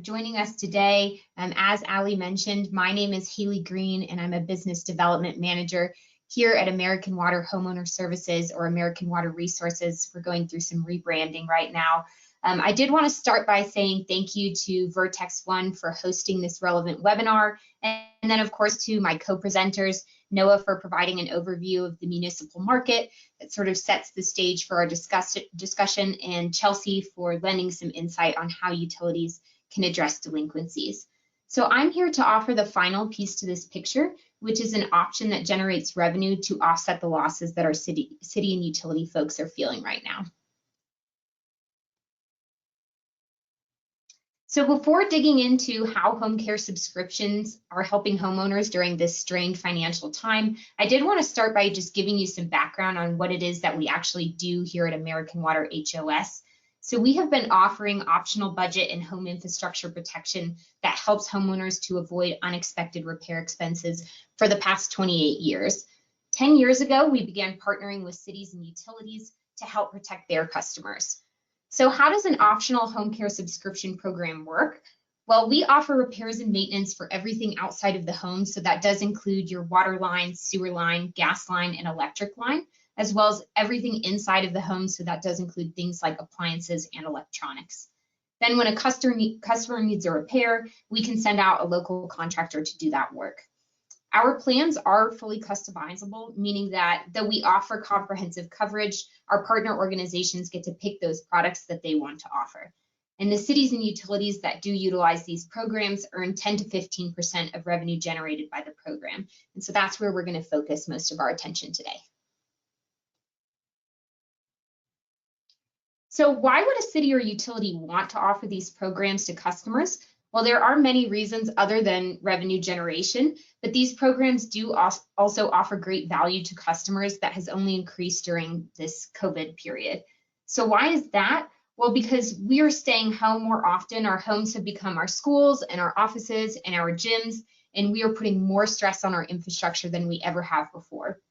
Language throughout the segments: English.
joining us today. As Ali mentioned, my name is Haley Green, and I'm a Business Development Manager here at American Water Homeowner Services, or American Water Resources. We're going through some rebranding right now. I did want to start by saying thank you to Vertex One for hosting this relevant webinar, and then of course to my co-presenters, Noah for providing an overview of the municipal market that sort of sets the stage for our discussion, and Chelsea for lending some insight on how utilities can address delinquencies. So I'm here to offer the final piece to this picture, which is an option that generates revenue to offset the losses that our city and utility folks are feeling right now. So before digging into how home care subscriptions are helping homeowners during this strained financial time, I did want to start by just giving you some background on what it is that we actually do here at American Water HOS. So we have been offering optional budget and home infrastructure protection that helps homeowners to avoid unexpected repair expenses for the past 28 years. 10 years ago, we began partnering with cities and utilities to help protect their customers. So how does an optional home care subscription program work? Well, we offer repairs and maintenance for everything outside of the home. So that does include your water line, sewer line, gas line, and electric line, as well as everything inside of the home. So that does include things like appliances and electronics. Then when a customer needs a repair, we can send out a local contractor to do that work. Our plans are fully customizable, meaning that though we offer comprehensive coverage, our partner organizations get to pick those products that they want to offer. And the cities and utilities that do utilize these programs earn 10 to 15% of revenue generated by the program. And so that's where we're going to focus most of our attention today. So why would a city or utility want to offer these programs to customers? Well, there are many reasons other than revenue generation, but these programs do also offer great value to customers that has only increased during this COVID period. So why is that? Well, because we are staying home more often. Our homes have become our schools and our offices and our gyms, and we are putting more stress on our infrastructure than we ever have before.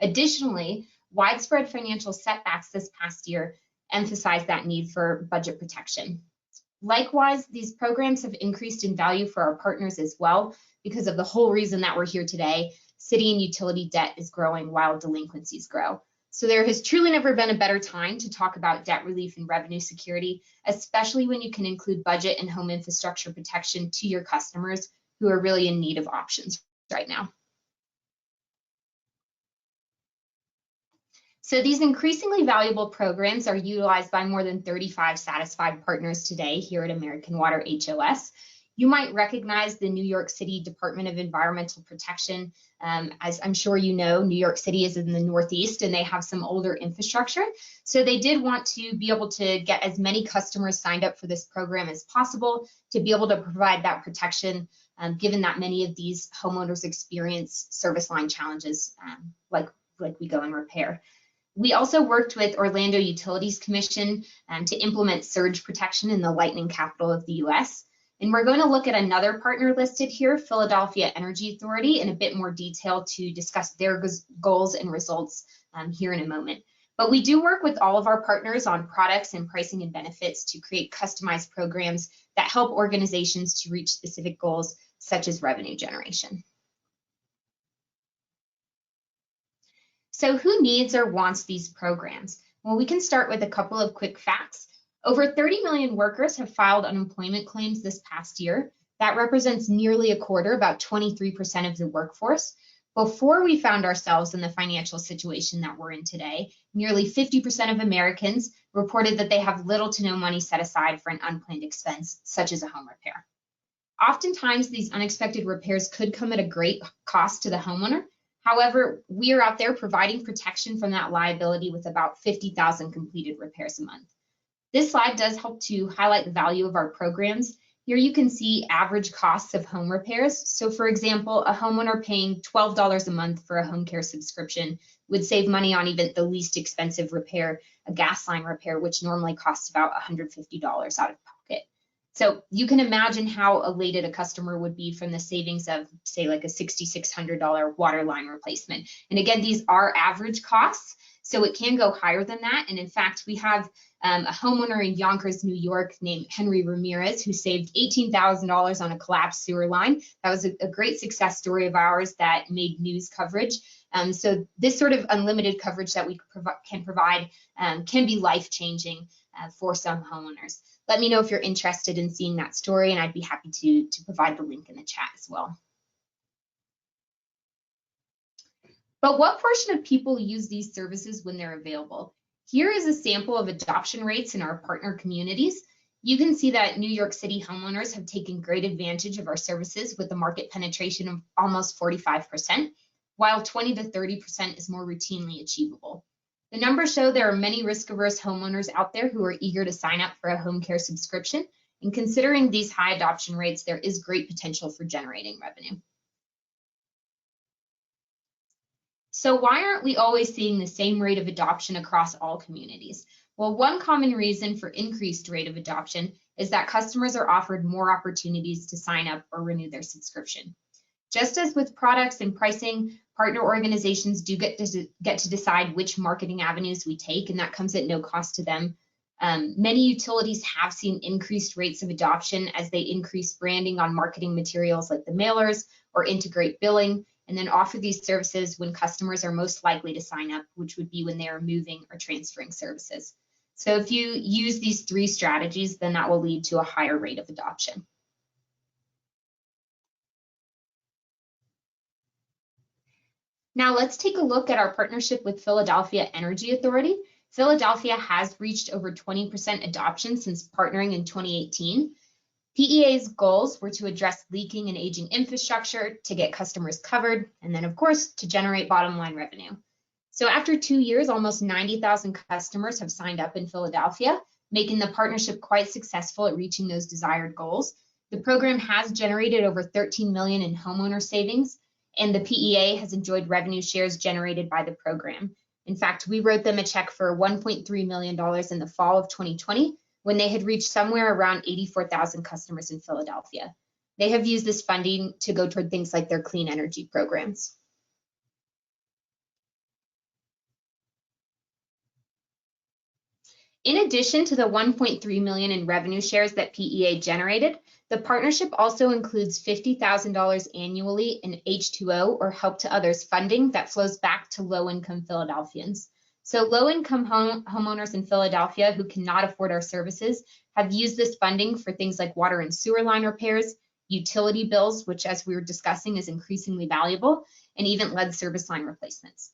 Additionally, widespread financial setbacks this past year emphasize that need for budget protection. Likewise, these programs have increased in value for our partners as well, because of the whole reason that we're here today. City and utility debt is growing while delinquencies grow. So there has truly never been a better time to talk about debt relief and revenue security, especially when you can include budget and home infrastructure protection to your customers who are really in need of options right now. So these increasingly valuable programs are utilized by more than 35 satisfied partners today here at American Water HOS. You might recognize the New York City Department of Environmental Protection. As I'm sure you know, New York City is in the Northeast and they have some older infrastructure. So they did want to be able to get as many customers signed up for this program as possible to be able to provide that protection, given that many of these homeowners experience service line challenges like we go and repair. We also worked with Orlando Utilities Commission to implement surge protection in the lightning capital of the US. And we're going to look at another partner listed here, Philadelphia Energy Authority, in a bit more detail to discuss their goals and results here in a moment. But we do work with all of our partners on products and pricing and benefits to create customized programs that help organizations to reach specific goals, such as revenue generation. So who needs or wants these programs? Well, we can start with a couple of quick facts. Over 30 million workers have filed unemployment claims this past year. That represents nearly a quarter, about 23% of the workforce. Before we found ourselves in the financial situation that we're in today, nearly 50% of Americans reported that they have little to no money set aside for an unplanned expense, such as a home repair. Oftentimes, these unexpected repairs could come at a great cost to the homeowner. However, we are out there providing protection from that liability with about 50,000 completed repairs a month. This slide does help to highlight the value of our programs. Here you can see average costs of home repairs. So for example, a homeowner paying $12 a month for a home care subscription would save money on even the least expensive repair, a gas line repair, which normally costs about $150 out of pocket. So you can imagine how elated a customer would be from the savings of, say, like a $6,600 water line replacement. And again, these are average costs. So it can go higher than that. And in fact, we have a homeowner in Yonkers, New York named Henry Ramirez, who saved $18,000 on a collapsed sewer line. That was a great success story of ours that made news coverage. So this sort of unlimited coverage that we can provide can be life-changing for some homeowners. Let me know if you're interested in seeing that story, and I'd be happy to provide the link in the chat as well. But what portion of people use these services when they're available? Here is a sample of adoption rates in our partner communities. You can see that New York City homeowners have taken great advantage of our services with a market penetration of almost 45%, while 20 to 30% is more routinely achievable. The numbers show there are many risk-averse homeowners out there who are eager to sign up for a home care subscription, and considering these high adoption rates, there is great potential for generating revenue. So why aren't we always seeing the same rate of adoption across all communities? Well, one common reason for increased rate of adoption is that customers are offered more opportunities to sign up or renew their subscription. Just as with products and pricing, partner organizations do get to decide which marketing avenues we take, and that comes at no cost to them. Many utilities have seen increased rates of adoption as they increase branding on marketing materials like the mailers or integrate billing, and then offer these services when customers are most likely to sign up, which would be when they are moving or transferring services. So if you use these three strategies, then that will lead to a higher rate of adoption. Now let's take a look at our partnership with Philadelphia Energy Authority. Philadelphia has reached over 20% adoption since partnering in 2018. PEA's goals were to address leaking and aging infrastructure, to get customers covered, and then of course to generate bottom line revenue. So after 2 years, almost 90,000 customers have signed up in Philadelphia, making the partnership quite successful at reaching those desired goals. The program has generated over 13 million in homeowner savings, and the PEA has enjoyed revenue shares generated by the program. In fact, we wrote them a check for $1.3 million in the fall of 2020, when they had reached somewhere around 84,000 customers in Philadelphia. They have used this funding to go toward things like their clean energy programs. In addition to the 1.3 million in revenue shares that PEA generated, the partnership also includes $50,000 annually in H2O or Help to Others funding that flows back to low-income Philadelphians. So low-income homeowners in Philadelphia who cannot afford our services have used this funding for things like water and sewer line repairs, utility bills, which as we were discussing is increasingly valuable, and even lead service line replacements.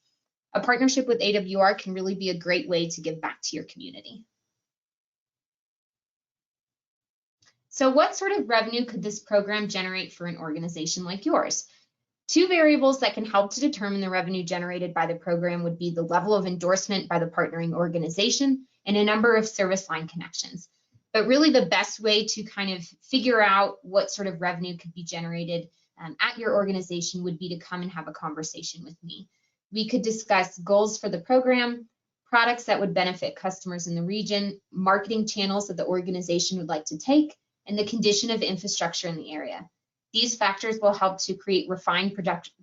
A partnership with AWR can really be a great way to give back to your community. So what sort of revenue could this program generate for an organization like yours? Two variables that can help to determine the revenue generated by the program would be the level of endorsement by the partnering organization and a number of service line connections. But really the best way to kind of figure out what sort of revenue could be generated at your organization would be to come and have a conversation with me. We could discuss goals for the program, products that would benefit customers in the region, marketing channels that the organization would like to take, and the condition of infrastructure in the area. These factors will help to create refined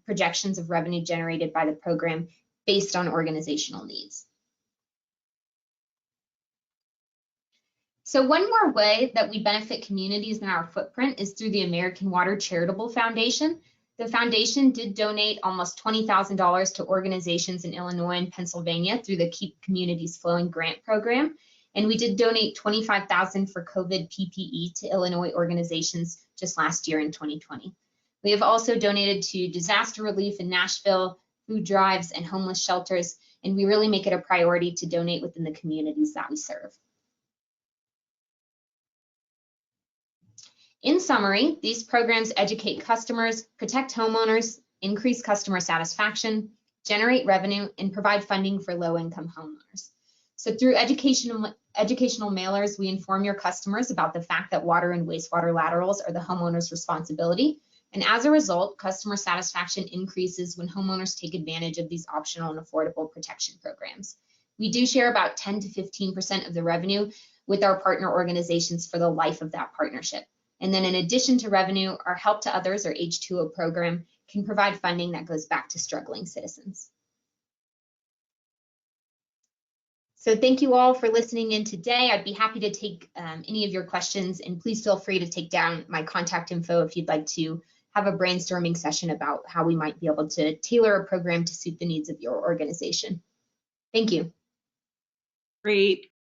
projections of revenue generated by the program based on organizational needs. So one more way that we benefit communities in our footprint is through the American Water Charitable Foundation. The foundation did donate almost $20,000 to organizations in Illinois and Pennsylvania through the Keep Communities Flowing grant program. And we did donate $25,000 for COVID PPE to Illinois organizations just last year in 2020. We have also donated to disaster relief in Nashville, food drives, and homeless shelters, and we really make it a priority to donate within the communities that we serve. In summary, these programs educate customers, protect homeowners, increase customer satisfaction, generate revenue, and provide funding for low-income homeowners. So through educational mailers, we inform your customers about the fact that water and wastewater laterals are the homeowner's responsibility. And as a result, customer satisfaction increases when homeowners take advantage of these optional and affordable protection programs. We do share about 10 to 15% of the revenue with our partner organizations for the life of that partnership. And then in addition to revenue, our Help to Others or H2O program can provide funding that goes back to struggling citizens. So thank you all for listening in today. I'd be happy to take any of your questions, and please feel free to take down my contact info if you'd like to have a brainstorming session about how we might be able to tailor a program to suit the needs of your organization. Thank you. Great.